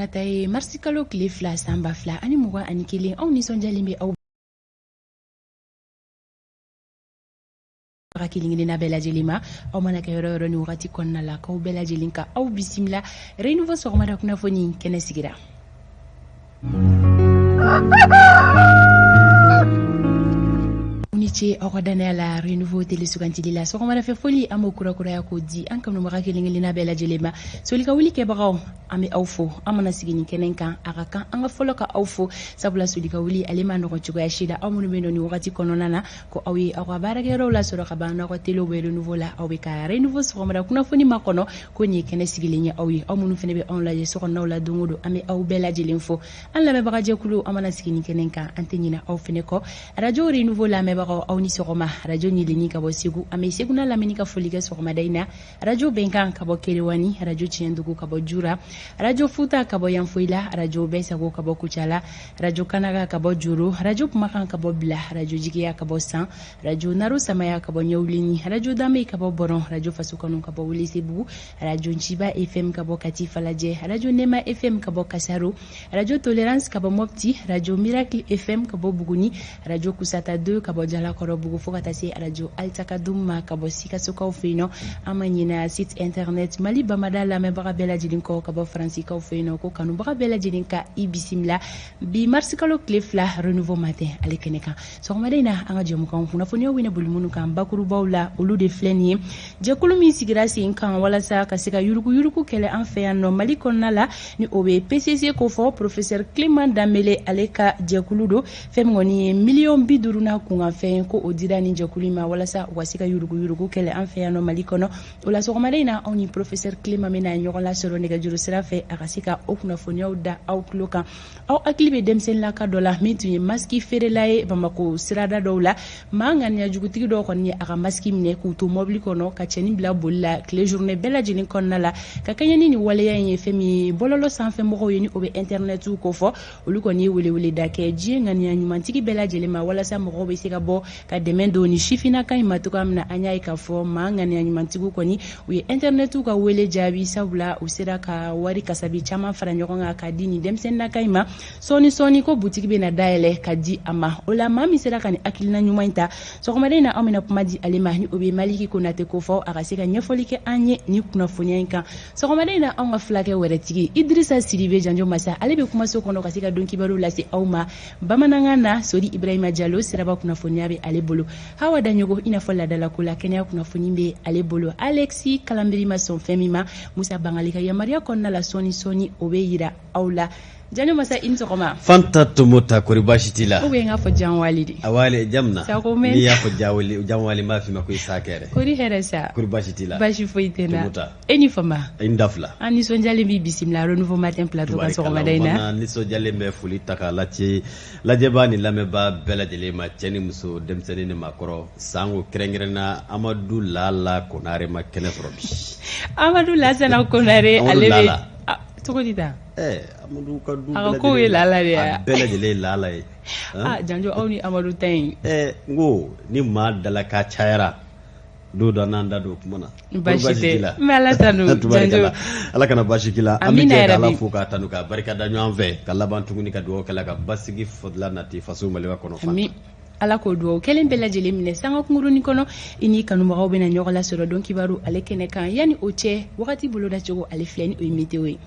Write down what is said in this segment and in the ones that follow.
tarata ye marsi kalo tile 2 sanba 2 ani 21 anw nisɔndiyalen bɛ aw kelen-kelenna bɛɛ lajɛlen ma aw mana kɛ yɔrɔ ni wagati kɔnɔna la k'aw bɛɛ lajɛlen ka aw bisimila Renouveau sɔgɔmada kunnafoni kɛnɛ sigira ce aw ka danaya la Renouveau télé sugantili la sɔgɔmada fɛ foli an b'o kurakuraya ko di an kanubaga kelen-kelenna bɛɛ lajɛlen ma solika wuli kɛbagaw an bɛ aw fo an mana sigi nin kɛnɛ kan a ka kan an ka fɔlɔ ka aw fo sabula solika wuli ale ma nɔgɔ cogoya si la aw minnu bɛ nin wagati kɔnɔna na ko aw ye aw ka baarakɛyɔrɔw la sɔrɔ ka ban n'aw ka télé bɛ Renouveau la aw bɛ ka Renouveau sɔgɔmada kunnafoni ma kɔnɔ ko nin ye kɛnɛ sigilen ye aw ye aw minnu fana bɛ anw lajɛ sokɔnɔnaw la don o don an bɛ aw bɛɛ lajɛlen fo an lamɛnbagajɛkulu an mana sigi nin kɛnɛ kan an tɛ ɲinɛ aw fana kɔ radio Renouveau lamɛnbagaw aw ni sɔgɔma radio Ɲilini ka bɔ Segu an bɛ Seguna lamɛnni ka foli kɛ sɔgɔmada in na radio Bɛnkan ka bɔ Kerewani radio Tiɲɛdugu ka bɔ Jura radio Futa ka bɔ Yanfoyila radio Bɛsago ka bɔ Kucala radio Kanaga ka bɔ Joro radio Kumakan ka bɔ Bila radio Jigiya ka bɔ San radio Naro Samaya ka bɔ Ɲɛwulini radio Dame ka bɔ Bɔrɔn radio Fasokɔnɔ ka bɔ Welesebugu radio Nciba FM ka bɔ Kati Falajɛ radio Nema FM ka bɔ Kasaro radio Tolérance ka bɔ Mopti radio Miracle FM ka bɔ Buguni radio Kusata 2 ka bɔ Jalakɔrɔbugu fo ka taa se radio Altakaduma ka bɔ Sikasokaw fɛ yen nɔ an ma ɲinɛ site internet Mali Bamada lamɛnbaga bɛɛ lajɛlen kɔ ka bɔ Faransikaw fɛ yen nɔ ko kanubaga bɛɛ lajɛlen ka i bisimila bi marsi kalo tile 2 Renouveau matin ale kɛnɛ kan sɔgɔmada in na an ka jɛmukanw kunnafoniyaw bɛ ne boli minnu kan bakurubaw la olu de filɛ nin ye jɛkulu min sigira sen kan walasa ka se ka yuruguyurugu kɛlɛ an fɛ yan nɔ Mali kɔnɔna la ni o bɛ PCC ko fɔ professeur Clément Dambélé ale ka jɛkulu do fɛn min kɔni ye miliyɔn 50 na kunkanfɛn ko o dira ni jɛkulu ma walasa u ka se ka yuruguyurugu kɛlɛ an fɛ yan nɔ Mali kɔnɔ o la sɔgɔmada in na anw ni professeur Clément bɛna ɲɔgɔn lasɔrɔ nɛgɛjuru sira fɛ a ka se ka o kunnafoniyaw da aw tulo kan aw hakili bɛ denmisɛnninlaka dɔ la min tun ye masiki feerela ye Bamako sirada dɔw la maa ŋaniya jugutigi dɔw kɔni ye a ka masiki minɛ k'u to mɔbili kɔnɔ ka cɛnin bila boli la tile journée bɛɛ lajɛlen kɔnɔna la ka kɛɲɛ ni nin waleya in ye fɛn min ye bɔlɔlɔ sanfɛ mɔgɔw ye ni o bɛ internetiw ko fɔ olu kɔni ye welewele da kɛ diɲɛ ŋaniya ɲumantigi bɛɛ lajɛlen ma walasa mɔgɔw bɛ se ka bɔ ka dɛmɛ don ni sifinaka in ma cogoya min na an y'a ye k'a fɔ maa ŋaniya ɲumantigiw kɔni u ye internetiw ka wele jaabi sabula u sera ka wari kasabi caman fara ɲɔgɔn kan ka di ni denmisɛnninaka in ma sɔɔni ko butigi bɛ na dayɛlɛ ka di a ma o la maa min sera ka ni hakilina ɲuman in ta sɔgɔmada in na an bɛna kuma di ale ma ni o bɛ Maliki Konate ko fɔ a ka se ka ɲɛfɔli kɛ an ye ni kunnafoniya in kan sɔgɔmada in na an ka filakɛ wɛrɛtigi Idrissa Sidibe Janjo Masa ale bɛ kumaso kɔnɔ ka se ka don kibaru lase aw ma bamanankan na Sori Ibrahima Diallo siraba kunnafoniya bɛ ale bolo Hawa Daɲogo i n'a fɔ ladalako la kɛnɛya kunnafoni bɛ ale bolo Alexis Kalambiri ma sɔn fɛn min ma Musa Bangali ka yamaruya kɔnɔna la sɔɔni o bɛ yira aw la Janjo Masa i ni sɔgɔma Fanta Tomota kori baasi t'i la ou bien n k'a fɔ Janwali de awale jamna Sago mɛ n'i y'a fɔ Janwali m'a f'i ma ko i sa kɛrɛ kori hɛrɛ sa kori baasi t'i la baasi foyi tɛ n na Tomota e ni fama i ni dafila an nisɔndiyalen b'i bisimila Renouveau matin plateau ka sɔgɔmada in na nisɔndiyalen bɛ foli ta k'a lajɛbaa ni lamɛnbaa bɛɛ lajɛlen ma cɛ ni muso denmisɛnnin ni maakɔrɔ sango kɛrɛnkɛrɛnna Amadu Lala Konare ma kɛnɛ sɔrɔ bi Amadu Lasana Konare ale bɛ cogo di ta Amadu ka du a ko ye Lala de ye a bɛɛ lajɛlen ye Lala ye Janjo aw ni Amadu ta in n ko ni maa dala ka cayara do da n'an da don kuma na baasi tɛ n bɛ Ala tanu Janjo Ala kana baasi k'i la an bɛ amina jɛ yarabi k'Ala fo k'a tanu k'a barika da ɲɔgɔn fɛ ka laban tuguni ka dugawu kɛla ka basigi fɔdula nati faso Maliba kɔnɔ ami Ala k'o dugawu kelen bɛɛ lajɛlen minɛ sanga kungurunin kɔnɔ i ni kanubagaw bɛna ɲɔgɔn lasɔrɔ don kibaru ale kɛnɛ kan yanni o cɛ wagati boloda cogo ale filɛ ni o ye météo ye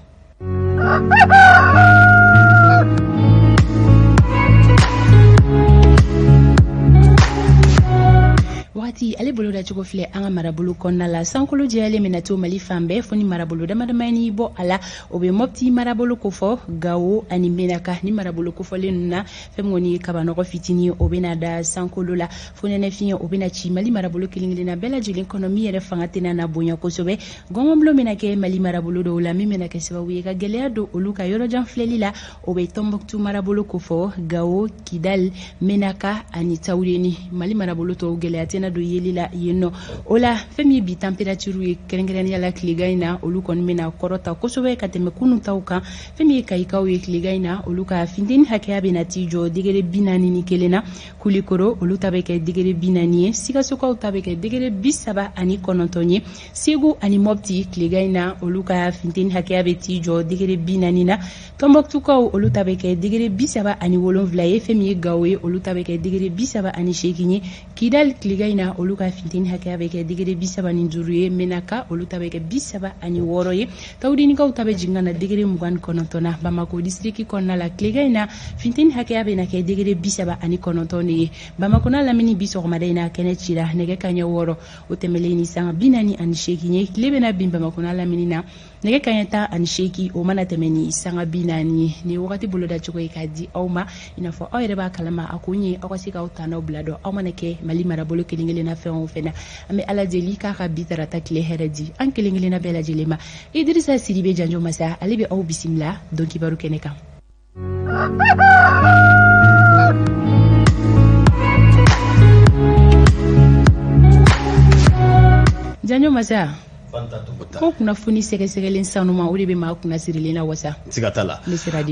wagati ale bolo da cogo filɛ an ka marabolo kɔnɔna la sankolo jɛyalen bɛna to Mali fan bɛɛ fo ni marabolo damadama ni bɔ a la o bɛ Mopti marabolo kofɔ Gawo ani Menaka ni marabolo kofɔlen ninnu na fɛn min kɔni ye kabanɔgɔ fitinin o bɛna da sankolo la fo nɛnɛ fiɲɛ o bɛna ci Mali marabolo kelen-kelenna bɛɛ lajɛlen kɔnɔ min yɛrɛ fanga tɛna na bonya kosɛbɛ gɔngɔnbolo bɛna kɛ Mali marabolo dɔw la min bɛna kɛ sababu ye ka gɛlɛya don olu ka yɔrɔjan filɛli la o bɛ Tombouctou marabolo kofɔ Gawo Kidal Menaka ani Taoureni Mali marabolo tɔw gɛlɛya tɛna don yeli la yen nɔ o la fɛn min ye bi température ye kɛrɛnkɛrɛnnenya la tilegan in na olu kɔni bɛna kɔrɔta kosɛbɛ ka tɛmɛ kunun taw kan fɛn min ye kayikaw ye tilegan in na olu ka funteni hakɛya bɛna t'i jɔ degere 41 na kulikoro olu ta bɛ kɛ degere 40 ye sikasokaw ta bɛ kɛ degere 39 ye segu ani mɔpti tilegan in na olu ka funteni hakɛya bɛ t'i jɔ degere 40 na tɔnbɔkutukaw olu ta bɛ kɛ degere 37 ye fɛn min ye gawo ye olu ta bɛ kɛ degere 38 ye kidal tilegan in na olu ka funteni hakɛya bɛ kɛ degere 35 ye menaka olu ta bɛ kɛ 36 ye tawudinikaw ta bɛ jigin ka na degere 29 na bamako distriki kɔnɔna la tilegan in na funteni hakɛya bɛ na kɛ degere 39 de ye bamako n'a lamini bi sɔgɔmada in na kɛnɛ cira nɛgɛ kaɲɛ 6 o tɛmɛlen ni sanga 48 ye tile bɛna bin bamako n'a lamini na nɛgɛ kaɲɛ 18 o mana tɛmɛ ni sanga 40 ye ni wagati boloda cogo ye k'a di aw ma i n'a fɔ aw yɛrɛ b'a kalama a kun ye aw ka se k'aw tanaw bila dɔn aw mana kɛ mali marabolo kelen kelen na fɛn o fɛn na an bɛ ala deli k'a ka bi tarata tile hɛrɛ di an kelen kelenna bɛɛ lajɛlen ma Idrissa Sidibe Janjo Masa ale bɛ aw bisimila dɔn kibaru kɛnɛ kan Janjo Masa ko kunnafoni sɛgɛsɛgɛlen sanuma o de bɛ maa kunna sirilen na wasa siga t'a la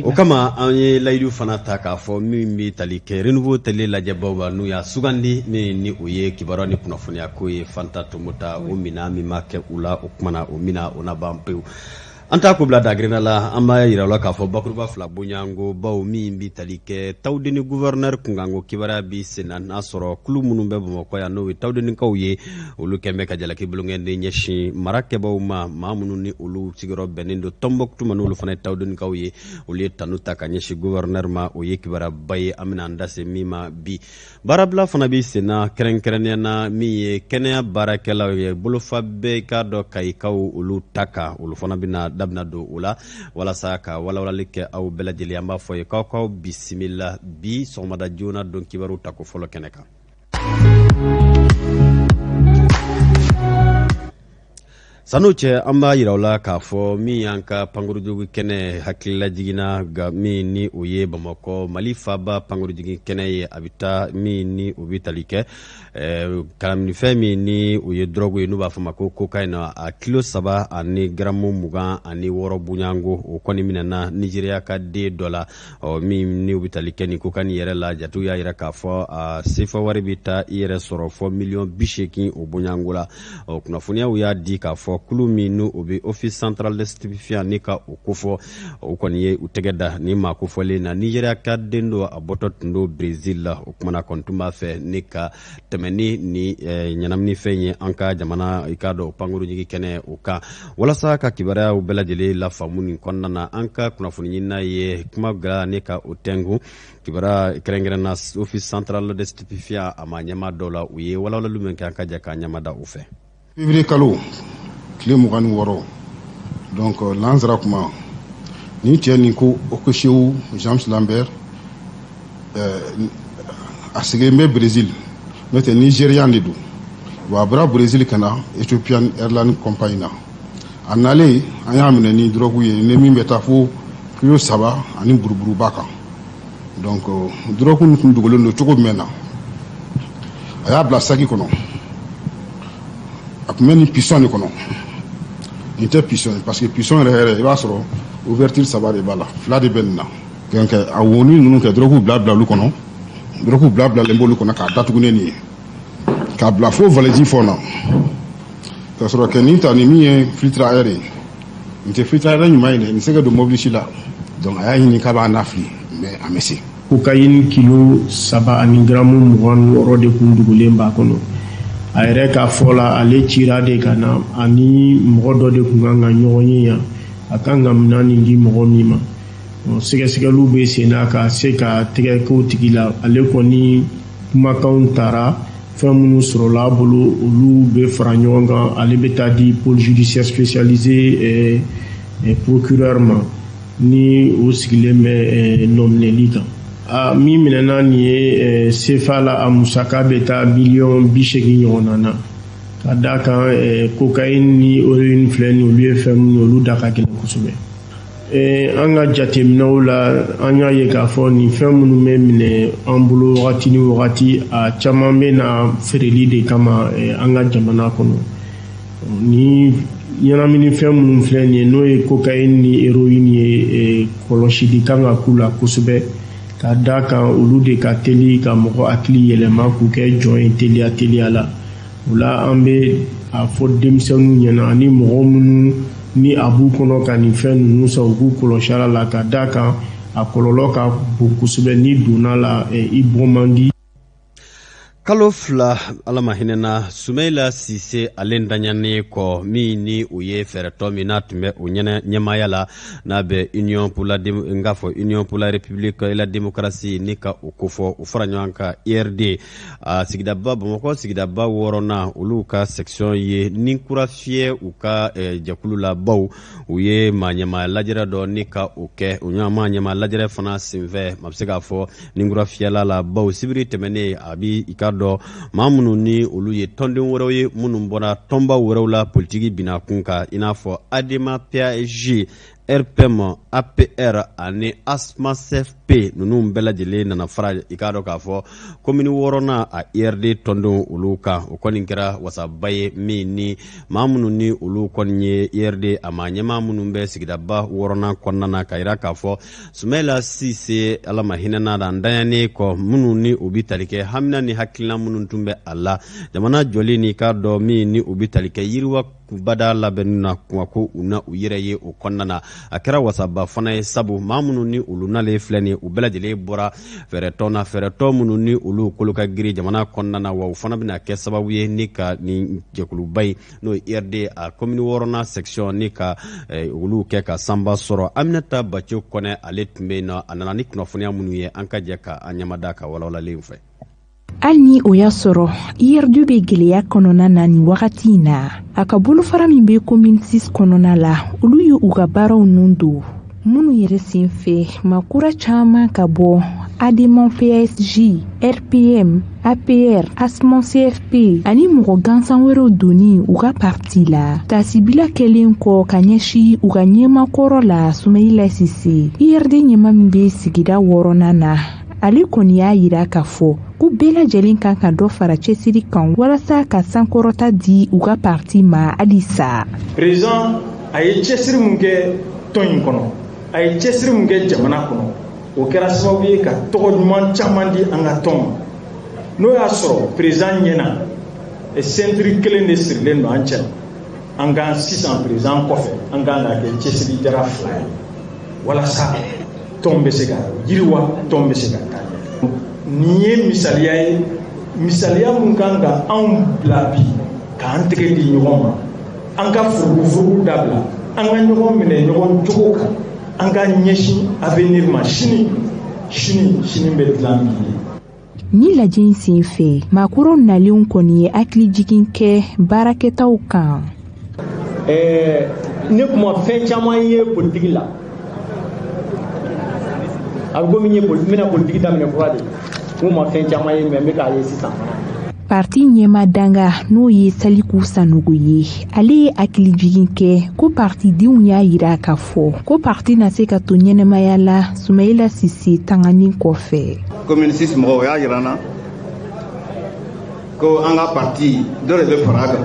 o kama an ye layidu fana ta k'a fɔ min bɛ tali kɛ renouveau tele lajɛbaw ba n'u y'a sugandi min ni o ye kibaruya ni kunnafoniya ko ye Fanta Tomota o mina min ma kɛ u la o kumana o mina o na ban pewu an t'a ko bila dagrena la an b'a yira la k'a fɔ bakuruba fila bonyango baw min bi tali kɛ tawdeni gouverneur kungango kibaruya bi senna n'a sɔrɔ kulu minnu bɛ Bamakɔ yan n'o ye tawdenikaw ye olu kɛn bɛ ka jalaki bulongɛnden ɲɛsin marakɛbaw ma maa minnu ni olu sigiyɔrɔ bɛnnen don Tɔnbɔkutu ma n'olu fana ye tawdenikaw ye olu ye tanu ta ka ɲɛsin gouverneur ma o ye kibaruya ye an bɛna an da se min ma bi baarabila fana bi senna kɛrɛnkɛrɛnnenya na min ye kɛnɛya baarakɛlaw ye bolofa bɛɛ k'a dɔn kayikaw olu ta kan olu fana bɛna dabina don o la walasa ka walawalali kɛ aw bɛɛ lajɛlen an b'a fɔ ye k'aw bisimila bi sɔgɔmada joona don kibaru ta ko fɔlɔ kɛnɛ kan sanu cɛ an b'a yira la k'a fɔ min y'an ka pankurujugu kɛnɛ hakilila jiginna min ni o ye Bamakɔ Mali faba pankurujigi kɛnɛ ye a bɛ taa min ni o bɛ tali kɛ kalaminifɛn min ni o ye drogue ye n'u b'a fɔ ma ko cocaïne a kilo 3 ani gramme 26 bunyango o kɔni minɛna Nigeria ka den dɔ la min ni o bɛ tali kɛ ni cocaïne yɛrɛ la jatiw y'a yira k'a fɔ a sefa wari bɛ taa i yɛrɛ sɔrɔ fɔ $80,000 o bunyango la kunnafoniyaw y'a di k'a fɔ kulu min n'o bɛ office central de stupéfiant ni ka o kofɔ o kɔni ye u tɛgɛ da ni maa kofɔlen na Nigeria ka den dɔ a bɔtɔ tun do Brésil la o kumana kɔni tun b'a fɛ ni ka tɛmɛ ni ɲɛnaminifɛn ye an ka jamana i k'a dɔn pankurujigi kɛnɛ o kan walasa ka kibaruyaw bɛɛ lajɛlen la faamu nin kɔnɔna na an ka kunnafoni ɲinina ye kuma bila ne ka o tɛngu kibaruya kɛrɛnkɛrɛnna office central de stupéfiant a ma ɲɛma dɔw la u ye walawalali min kɛ an ka jɛ k'a ɲɛma da u fɛ février kalo tile 26 donc lansara kuma ni cɛ nin ko Okoshewu James Lambert a sigilen bɛ Brésil n'o tɛ Nigérian de don wa a bɔra Brésil ka na Ethiopian Airlines compagnie na a nalen an y'a minɛ ni drogue ye ni min bɛ taa fo kilo 3 ani buruburuba kan donc drogue nin tun dogolen don cogo jumɛn na a y'a bila saki kɔnɔ a tun bɛ ni piston de kɔnɔ nin tɛ piston parce que piston yɛrɛ i b'a sɔrɔ ouverture 3 de b'a la 2 de bɛ nin na donc a woni ninnu kɛ drogue bila olu kɔnɔ drogue bilalen b'olu kɔnɔ k'a datugu ne nin ye k'a bila fo valeji fɔ na k'a sɔrɔ kɛ nin ta ni min ye filtre à air ye nin tɛ filtre à air ɲuman ye dɛ nin tɛ se ka don mobili si la donc a y'a ɲini k'a b'a nafili mais a ma se cocaïne kilo 3 ani gramme 26 de kun dugulen b'a kɔnɔ a yɛrɛ ka fɔ la ale cira de ka na ani mɔgɔ dɔ de kun kan ka ɲɔgɔn ye yan a kan ka minɛn nin di mɔgɔ min ma sɛgɛsɛgɛliw bɛ sen na ka se ka tɛgɛ k'o tigi la ale kɔni kumakanw taara fɛn minnu sɔrɔla a bolo olu bɛ fara ɲɔgɔn kan ale bɛ taa di pôle judiciaire spécialisé procureur ma ni o sigilen bɛ nomineli kan min minɛna nin ye CFA la a musaka bɛ taa $80,000 ɲɔgɔnna na ka d'a kan cocaïne ni héroïne filɛ nin olu ye fɛn minnu olu da ka gɛlɛn kosɛbɛ an ka jateminɛw la an y'a ye k'a fɔ nin fɛn minnu bɛ minɛ an bolo wagati ni wagati a caman bɛ na feereli de kama an ka jamana kɔnɔ ni ɲɛnamini fɛn minnu filɛ nin ye n'o ye cocaïne ni héroïne ye kɔlɔsili kan ka k'u la kosɛbɛ ka da kan olu de ka teli ka mɔgɔ hakili yɛlɛma k'u kɛ jɔn ye teliya la o la an bɛ a fɔ denmisɛnninw ɲɛna ani mɔgɔ minnu ni a b'u kɔnɔ ka nin fɛn ninnu san u k'u kɔlɔsi a la ka da kan a kɔlɔlɔ ka bon kosɛbɛ ni donna la i bɔ man di. Kalo fila ala ma hinɛna Sumaila Sise ale daɲanen kɔ min ni o ye fɛɛrɛtɔ min n'a tun bɛ o ɲɛmaaya la n'a bɛ Union pour la République et la démocratie ni ka o kofɔ o fara ɲɔgɔn kan IRD a sigidaba Bamakɔ sigidaba 6nan olu ka section ye Ninkura fiyɛ u ka jɛkulu la baw u ye maa ɲɛmaa lajɛrɛ dɔ ni ka o kɛ o ɲɔgɔnma ɲɛmaa lajɛrɛ fana senfɛ ma bɛ se k'a fɔ Ninkura fiyɛla la baw sibiri tɛmɛnen a bi i ka dɔ maa minnu ni olu ye tɔnden wɛrɛw ye minnu bɔra tɔnba wɛrɛw la politiki bina kun kan i n'a fɔ ADEMA PAG RPM APR ani ASMA CFP ninnu bɛɛ lajɛlen nana fara i k'a dɔn k'a fɔ komini 6nan a IRD tɔndenw olu kan o kɔni kɛra wasaba ye min ni maa minnu ni olu kɔni ye IRD a maa ɲɛmaa minnu bɛ sigidaba 6nan kɔnɔna na ka yira k'a fɔ Sumaila Sise ala ma hinɛna da ndayanen kɔ minnu ni u bi tali kɛ hamina ni hakilina minnu tun bɛ a la jamana jɔli ni k'a dɔn min ni u bi tali kɛ yiriwa bada labɛnni na kuma ko u na u yɛrɛ ye o kɔnɔna na a kɛra wasaba fana ye sabu maa minnu ni olu nalen filɛ nin u bɛɛ lajɛlen bɔra fɛɛrɛtɔ na fɛɛrɛtɔ minnu ni olu kolo ka giri jamana kɔnɔna na wa u fana bɛna kɛ sababu ye ni ka nin jɛkuluba ye n'o ye IRD a komini 6nan section ni ka olu kɛ ka sanba sɔrɔ Aminata Bacho Kɔnɛ ale tun bɛ yen nɔ a nana ni kunnafoniya minnu ye an ka jɛ ka an ɲamada ka walawalalen fɛ. hali ni o y'a sɔrɔ IRD bɛ gɛlɛya kɔnɔna na nin wagati in na a ka bolofara min bɛ commune 6 kɔnɔna la olu ye u ka baaraw nun don minnu yɛrɛ sen fɛ makura caman ka bɔ ADEMA PSG RPM APR ASMA CFP ani mɔgɔ gansan wɛrɛw donni u ka parti la tasibila kɛlen kɔ ka ɲɛsi u ka ɲɛmakɔrɔ la Sumaila Sise IRD ɲɛma min bɛ sigida 6nan na ale kɔni y'a yira k'a fɔ ko bɛɛ lajɛlen kan ka dɔ fara cɛsiri kan walasa ka sankɔrɔta di u ka parti ma halisa. Président a ye cɛsiri mun kɛ tɔn in kɔnɔ a ye cɛsiri mun kɛ jamana kɔnɔ o kɛra sababu ye ka tɔgɔ ɲuman caman di an ka tɔn ma n'o y'a sɔrɔ président ɲɛna centre kelen de sirilen don an cɛ an ka sisan président kɔfɛ an kan ka kɛ cɛsiri jara 2 ye walasa tɔn bɛ se ka yiriwa tɔn bɛ se ka taa ɲɛ nin ye misaliya ye misaliya mun kan ka anw bila bi k'an tɛgɛ di ɲɔgɔn ma an ka furugufurugu dabila an ka ɲɔgɔn minɛ ɲɔgɔn cogo kan an ka ɲɛsin avenir ma sini bɛ dilan bi ye. Ni lajɛ in sen fɛ maakɔrɔw nalenw kɔni ye hakili jigin kɛ baarakɛtaw kan. Ne kuma fɛn caman ye politiki la a bɛ komi n bɛna politiki daminɛ kura de n ma fɛn caman ye mais n bɛ k'a ye sisan. Parti ɲɛma danga n'o ye Saliku Sanogo ye ale ye hakili jigin kɛ ko partidenw y'a yira k'a fɔ ko parti na se ka to ɲɛnɛmaya la Sumaila Sise tanganin kɔfɛ. Commune 6 mɔgɔw y'a yira n na ko an ka parti dɔ de bɛ fara a kan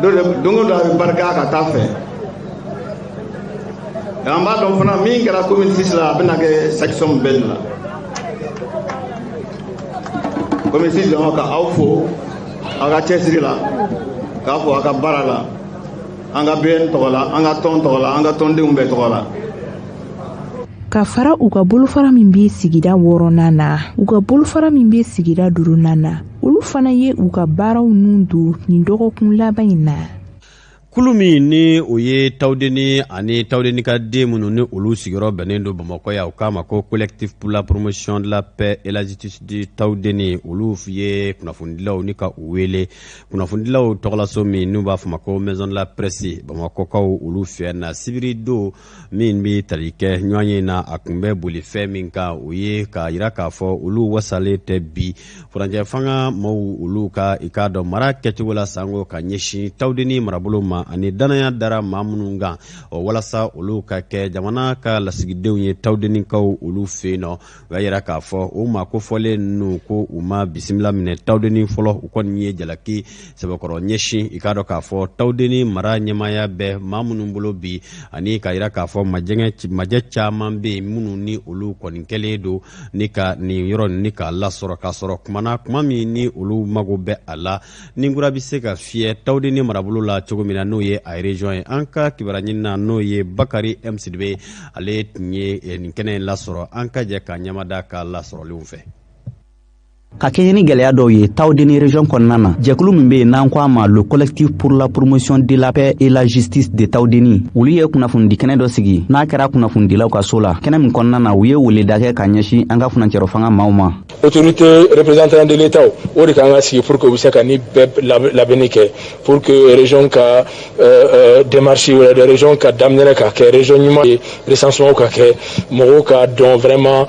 don o don a bɛ barika ka taa fɛ an b'a dɔn fana min kɛra commune 6 la a bɛna kɛ section bɛɛ de la commune 6 ka aw fo aw ka cɛsiri la k'a fɔ aw ka baara la an ka BN tɔgɔ la an ka tɔn tɔgɔ la an ka tɔndenw bɛɛ tɔgɔ la. Ka fara u ka bolofara min bɛ sigida 6nan na u ka bolofara min bɛ sigida 5nan na olu fana ye u ka baaraw nun don nin dɔgɔkun laban in na. Kulu min ni o ye tawdeni ani tawdeni ka den minnu ni olu sigiyɔrɔ bɛnnen don Bamakɔ ya u k'a ma ko collectif pour la promotion de la paix et la justice du tawdeni olu ye kunnafonidilaw ni ka u wele kunnafonidilaw tɔgɔlaso min n'u b'a fɔ ma ko maison de la presse Bamakɔkaw olu fɛ na sibiri don min bɛ tali kɛ ɲɔgɔn ye na a tun bɛ boli fɛn min kan o ye k'a yira k'a fɔ olu wasalen tɛ bi furancɛ fanga maaw olu ka i k'a dɔn mara kɛcogo la sango ka ɲɛsin tawdeni marabolo ma ma ani danaya dara maa minnu kan walasa olu ka kɛ jamana ka lasigidenw ye tawdenikaw olu fɛ yen nɔ u y'a yira k'a fɔ o ma ko fɔlen ninnu ko u ma bisimila minɛ tawdeni fɔlɔ u kɔni ye jalaki sɛbɛkɔrɔ ɲɛsin i k'a dɔn k'a fɔ tawdeni mara ɲɛmaya bɛɛ maa minnu bolo bi ani k'a yira k'a fɔ majɛ caman bɛ yen minnu ni olu kɔni kɛlen don ni ka nin yɔrɔ ni k'a lasɔrɔ k'a sɔrɔ kuma min ni olu mago bɛ a la ni kura bɛ se ka fiyɛ tawdeni marabolo la cogo min na n'o ye a region ye an ka kibaruya ɲini na n'o ye Bakari M Sidibe ale tun ye nin kɛnɛ in lasɔrɔ an ka jɛ ka ɲamada ka lasɔrɔlenw fɛ. Ka kɛɲɛ ni gɛlɛya dɔw ye Tawdeni région kɔnɔna na jɛkulu min bɛ yen n'an ko a ma le collectif pour la promotion de la paix et la justice de Tawdeni olu ye kunnafoni kɛnɛ dɔ sigi n'a kɛra kunnafonidilaw ka so la kɛnɛ min kɔnɔna na u ye weleda kɛ ka ɲɛsin an ka furancɛro fanga maaw ma. Autorité représentant de l'État o de kan ka sigi pour que u bɛ se ka ni bɛɛ labɛnni kɛ pour que région ka démarche de région ka daminɛ ka kɛ région ɲuman ye recensement ka kɛ mɔgɔw ka dɔn vraiment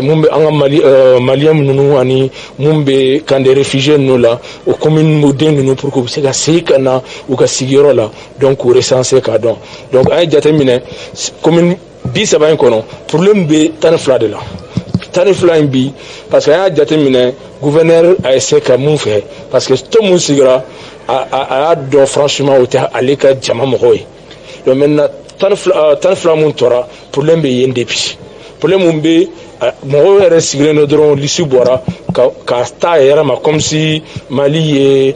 mun bɛ an ka malien ninnu ani mun bɛ kan des réfugiés ninnu la o commune o den ninnu pour que u bɛ se ka segin ka na u ka sigiyɔrɔ la donc u recenser ka dɔn donc an ye jateminɛ commune 30 in kɔnɔ problème bɛ 12 de la. 12 in bi parce que an y'a jateminɛ gouverneur a essayé ka mun fɛ parce que to mun sigira a y'a dɔn franchement o tɛ ale ka jama mɔgɔw ye donc maintenant 12 mun tora problème bɛ yen depuis problème mun bɛ mɔgɔw yɛrɛ sigilen don dɔrɔn liste bɔra ka taa a yɛrɛ ma comme si Mali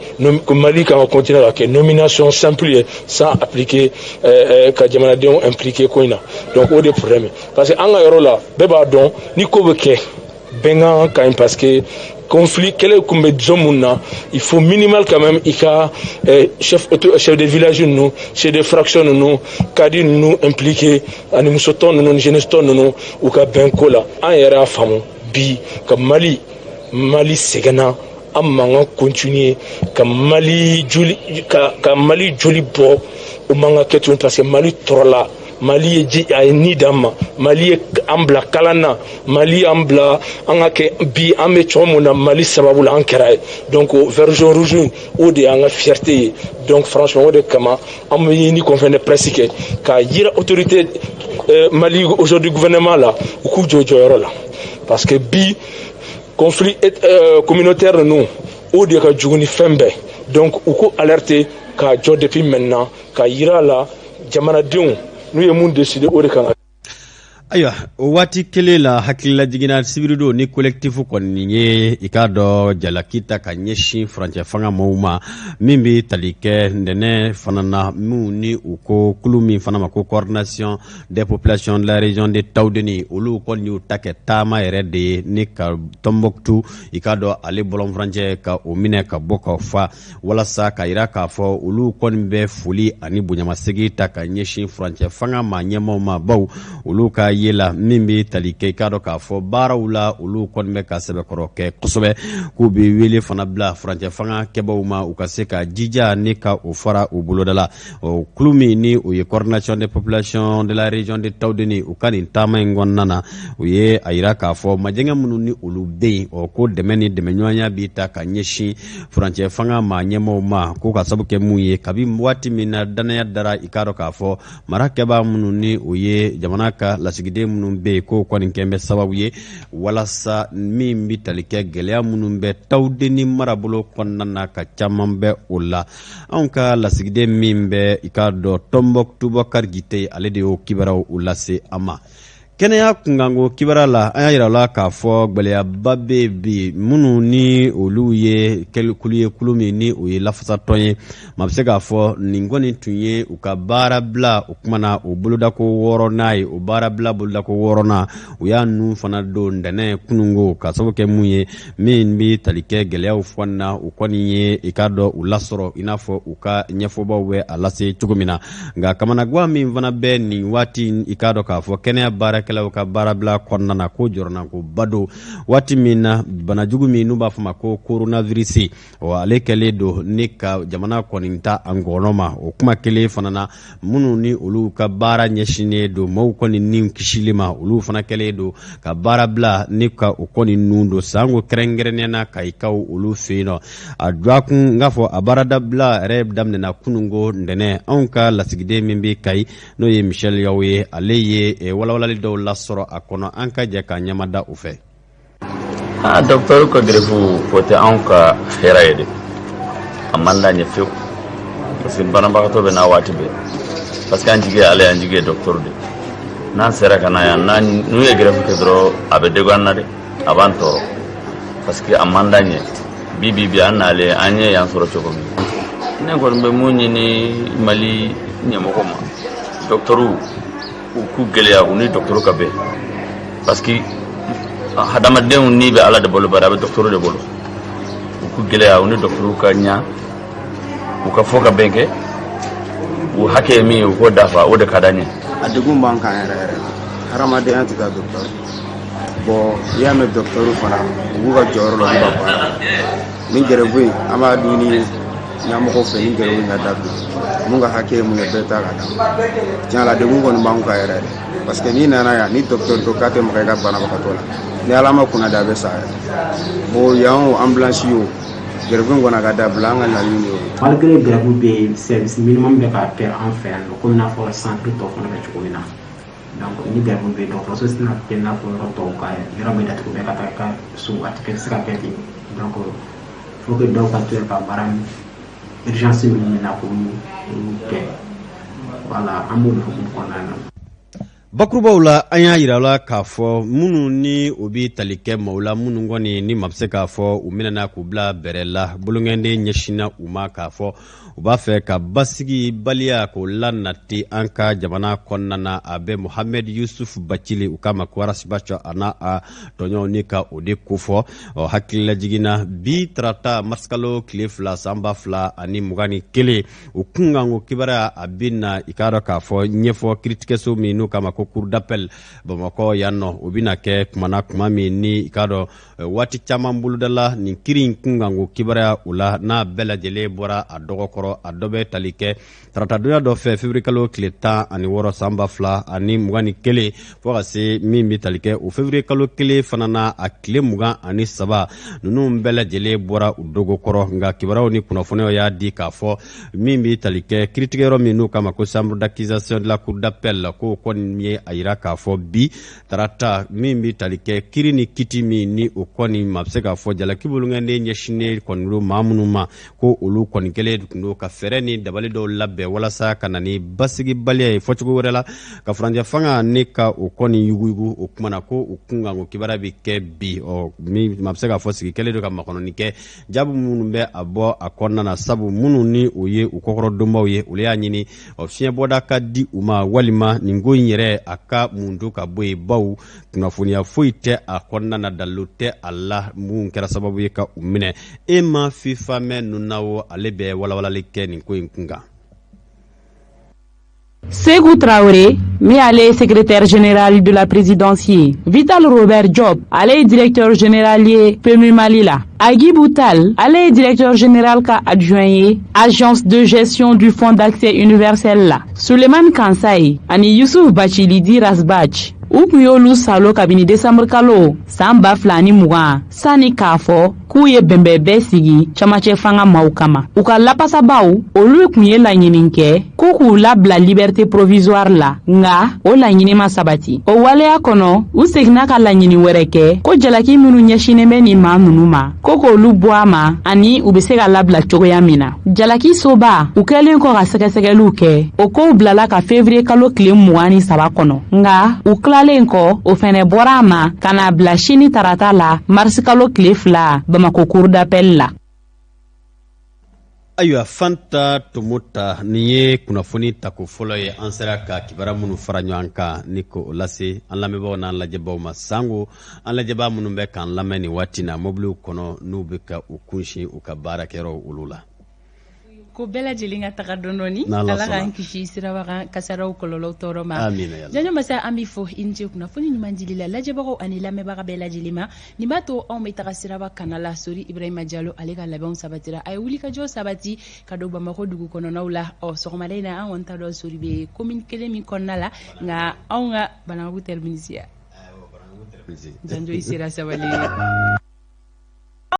kan ka continuer ka kɛ nomination simple ye sans appliquer ka jamanadenw impliquer ko in na donc o de problème parce que an ka yɔrɔ la bɛɛ b'a dɔn ni ko bɛ kɛ bɛnkan ka ɲi parce que conflit kɛlɛ kun bɛ zone mun na il faut minimal quand même i ka chef de village ninnu chef de fraction ninnu kadi ninnu impliqué ani musotɔ ninnu ni jeunesse tɔ ninnu u ka bɛn ko la an yɛrɛ y'a faamu bi ka Mali sɛgɛnna an man ka continuer ka Mali joli bɔ o man ka kɛ tuguni parce que Mali tɔrɔla Mali ye ni d'an ma Mali ye an bila kalan na Mali y'an bila an ka kɛ bi an bɛ cogo min na Mali sababu la an kɛra ye donc vert jaune rouge o de y'an ka fierté ye donc franchement o de kama an bɛ ɲini conférence de presse kɛ ka yira autorité Mali aujourd'hui gouvernement la u k'u jɔ jɔyɔrɔ la parce que bi conflit communautaire ninnu o de ka jugu ni fɛn bɛɛ donc u ko alerter ka jɔ depuis maintenant ka yira la jamanadenw n'u ye mun décider o de kan ka. Ayiwa o waati kelen la hakilila jiginna sibirido ni collectif kɔni ye i k'a dɔn jalaki ta ka ɲɛsin furancɛ fanga mɔɔw ma min bɛ tali kɛ ntɛnɛn fana na minnu ni u ko kulu min fana ma ko coordination des populations de la région de Tawdeni olu kɔni y'u ta kɛ taama yɛrɛ de ye ni ka Tombouctou i k'a dɔn ale bɔlɔn furancɛ ka o minɛ ka bɔ ka fa walasa ka yira k'a fɔ olu kɔni bɛ foli ani bonyamasegin ta ka ɲɛsin furancɛ fanga ma ɲɛmaaw ma baw olu ka yela min bɛ tali kɛ i k'a dɔn k'a fɔ baaraw la olu kɔni bɛ ka sɛbɛkɔrɔ kɛ kosɛbɛ k'u bɛ wele fana bila furancɛ fanga kɛbaaw ma u ka se ka jija ni ka o fara u boloda la o kulu min ni o ye coordination des populations de la région de Tawdeni u ka nin taama in kɔnɔna na u ye a yira k'a fɔ majɛngɛ minnu ni olu bɛ yen ko dɛmɛ ni dɛmɛɲɔgɔnya b'i ta ka ɲɛsin furancɛ fanga ma ɲɛmaaw ma ko ka sabu kɛ mun ye kabi waati min na danaya dara i k'a dɔn k'a fɔ mara kɛbaa minnu ni o ye jamana ka lasigiden minnu bɛ yen k'o kɔni kɛ bɛ sababu ye walasa min bɛ tali kɛ gɛlɛya minnu bɛ Tawdeni marabolo kɔnɔna na ka caman bɛ o la anw ka lasigiden min bɛ i k'a dɔn Tombouctou Boubacar Gite ale de y'o kibaruyaw lase an ma. Kɛnɛya kunkanko kibara la an y'a yira la k'a fɔ gwɛlɛyaba bɛ bi minnu ni olu ye kulu min ni o ye lafasatɔn ye maa bɛ se k'a fɔ nin kɔni tun ye u ka baara bila o kumana o bolodako 6nan ye o baara bila bolodako 6nan u y'a nun fana don ntɛnɛn kununko ka sababu kɛ mun ye min bɛ tali kɛ gɛlɛyaw fana na u kɔni ye i k'a dɔn u lasɔrɔ i n'a fɔ u ka ɲɛfɔbaw bɛ a lase cogo min na nka kamanaguwa min fana bɛ nin waati i k'a dɔn k'a fɔ kɛnɛya baara baarakɛlaw ka baarabila kɔnɔna na ko jɔrɔna ko bado waati min na banajugu min n'u b'a fɔ ma ko coronavirus ale kɛlen don ni ka jamana kɔni ta angɔnɔ ma o kuma kelen fana na minnu ni olu ka baara ɲɛsinnen don maaw kɔni ni kisili ma olu fana kɛlen don ka baarabila ni ka o kɔni nun don sango kɛrɛnkɛrɛnnenya na kayikaw olu fɛ yen nɔ a duwakun n k'a fɔ a baaradabila yɛrɛ daminɛna kunungo ntɛnɛn anw ka lasigiden min bɛ Kayi n'o ye Michel Yaw ye ale ye walawalali dɔw lasɔrɔ a kɔnɔ an ka jɛ ka ɲɛmada u fɛ. Docteur ka greffu o tɛ anw ka hɛrɛ ye de a man d'an ye fiyewu parce que banabagatɔ bɛ n'a waati bɛɛ parce que an jigi ye ale an jigi ye docteur de n'an sera ka na yan n'u ye greffu kɛ dɔrɔn a bɛ dego an na dɛ a b'an tɔɔrɔ parce que a man d'an ye bi an n'ale an ye yan sɔrɔ cogo min ne kɔni bɛ mun ɲini Mali ɲɛmɔgɔ ma docteuru u k'u gɛlɛya u ni docteuru ka bɛn parce que hadamadenw ni bɛ Ala de bolo bari a bɛ docteuru de bolo u k'u gɛlɛya u ni docteuru ka ɲa u ka fɔ ka bɛn kɛ u hakɛ ye min ye u k'o dafa o de ka d'an ye. A degun b'an kan yɛrɛ yɛrɛ hadamadenya tɛ taa docteur bon i y'a mɛn docteur fana u b'u ka jɔyɔrɔ la u ka baara ni gɛrɛbu in an b'a dumuni ɲɛmɔgɔw fɛ ni gɛrɛbu in ka dabila mun ka hakɛ ye mun ye bɛɛ ta ka da tiɲɛ la degun kɔni b'an kan yɛrɛ yɛrɛ parce que n'i nana yan ni docteur ko k'a tɛ maga i ka banabagatɔ la ni Ala ma kunna da a bɛ sa yɛrɛ bon yan o ambulance o gɛrɛbu in kɔni a ka dabila an ka laɲini o. Malgré gɛrɛbu bɛ yen service minimum bɛ ka kɛ an fɛ yan nɔ komi n'a fɔ centre tɔ fana bɛ cogo min na. Donc ni gɛrɛbu bɛ yen dɔgɔtɔrɔso tɛna kɛ n'a fɔ yɔrɔ tɔw ka yɔrɔ bɛ datugu bɛɛ ka taa ka so a tɛ se ka kɛ ten donc faut que dɔw ka to yen ka baara urgence minnu bɛ na k'olu kɛ voilà an b'olu hukumu kɔnɔna na. Bakurubaw la an y'a yira la k'a fɔ minnu ni o bɛ tali kɛ maaw la minnu kɔni ni ma bɛ se k'a fɔ u minɛna k'u bila bɛrɛ la bolongɛnden ɲɛsinna u ma k'a fɔ u b'a fɛ ka basigi baliya k'o lanati an ka jamana kɔnɔna na a bɛ Mohamed Yusuf Bacili u k'a ma ko arasibacɔ a n'a a tɔɲɔgɔnw ni ka o de kofɔ hakililajiginna bi tarata masikalo tile 2 san 2021 u kun kan ko kibaruya a bɛ na i k'a dɔn k'a fɔ ɲɛfɔ kiritigɛso min n'u k'a ma ko cour d'appel Bamakɔ yan nɔ o bɛna kɛ kuma min ni i k'a dɔn waati caman bolodala nin kiri in kun kan ko kibaruya u la n'a bɛɛ lajɛlen bɔra a dɔgɔkɔrɔ a dɔ bɛ tali kɛ taratadonya dɔ fɛ février kalo tile 16 san 2021 fo ka se min bɛ tali kɛ o février kalo 1 fana na a tile 23 ninnu bɛɛ lajɛlen bɔra u dogokɔrɔ nka kibaruyaw ni kunnafoniyaw y'a di k'a fɔ min bɛ tali kɛ kiritigɛyɔrɔ min n'u k'a ma ko chambre d'accusation de la cour d'appel la ko kɔni ye a yira k'a fɔ bi tarata min bɛ tali kɛ kiri ni kiti min ni o kɔni ma bɛ se k'a fɔ jalaki bolongɛnden ɲɛsinnen kɔni don maa minnu ma ko olu kɔni kɛlen don ka fɛɛrɛ ni dabali dɔw labɛn walasa ka na ni basigibaliya ye fɔcogo wɛrɛ la ka furancɛ fanga ne ka o kɔni yuguyugu o kumana ko o kun kan ko kibaruya bɛ kɛ bi min ma bɛ se k'a fɔ sigi kɛlen don ka makɔnɔni kɛ jaabi minnu bɛ a bɔ a kɔnɔna na sabu minnu ni o ye u kɔkɔrɔdonbaw ye olu y'a ɲini fiɲɛbɔda ka di u ma walima nin ko in yɛrɛ a ka mun do ka bɔ yen baw kunnafoniya foyi tɛ a kɔnɔna na dalilu tɛ a la mun kɛra sababu ye ka u minɛ e ma fifamɛ nuna wo ale bɛ walawalali kɛ nin ko in kun kan. Ségou Traoré, mais elle est secrétaire général de la présidence. Vital Robert Job, elle est directeur général PMU Malila. Agui Boutal, elle est directeur général ka adjoint agence de gestion du fonds d'accès universel là. Suleiman Kansaï, ani Youssouf Bachili di Rasbach. U kun y'olu salo kabini décembre kalo san 2020 sani k'a fɔ k'u ye bɛnbɛn bɛɛ sigi camacɛ fanga maaw kama u ka lapasabaw olu kun ye laɲini kɛ ko k'u labila liberté provisoire la nga o laɲini ma sabati o waleya kɔnɔ u seginna ka laɲini wɛrɛ kɛ ko jalaki minnu ɲɛsinen bɛ nin maa ninnu ma ko k'olu bɔ a ma ani u be se ka labila cogoya min na jalaki soba u kɛlen kɔ ka sɛgɛsɛgɛliw kɛ o kow bilala ka février kalo tile 23 kɔnɔ nga u tilalen kɔ o fɛnɛ bɔra a ma ka na bila sini tarata la marisi kalo tile 2 Bamako cour d'appel la. Ayiwa Fanta Tomota nin ye kunnafoni tako fɔlɔ ye an sera ka kibara minnu fara ɲɔgɔn kan ni ko lase an lamɛnbagaw n'an lajɛbaw ma sango an lajɛbaa minnu bɛ k'an lamɛn nin waati na mobiliw kɔnɔ n'u bɛ ka u kunsi u ka baarakɛyɔrɔw olu la. ko bɛɛ lajɛlen ka taga dɔɔni ala k'an kisi siraba kan kasaraw kɔlɔlɔw tɔɔrɔ ma janɲɔ masa an bɛ fɔ i ni ce kunnafoni ɲuman dili la lajɛbagaw ani lamɛnbaga bɛɛ lajɛlen ma nin b'a to anw bɛ taga siraba kana la sori ibrahima jalo ale ka labɛnw sabatira a ye wulikajɔ sabati ka don bamako dugu kɔnɔnaw la sɔgɔmada in na an kɔni t'a dɔn sori bɛ commune kelen min kɔnɔna la nka anw ka Banankabugu terminus janjo i sera sabali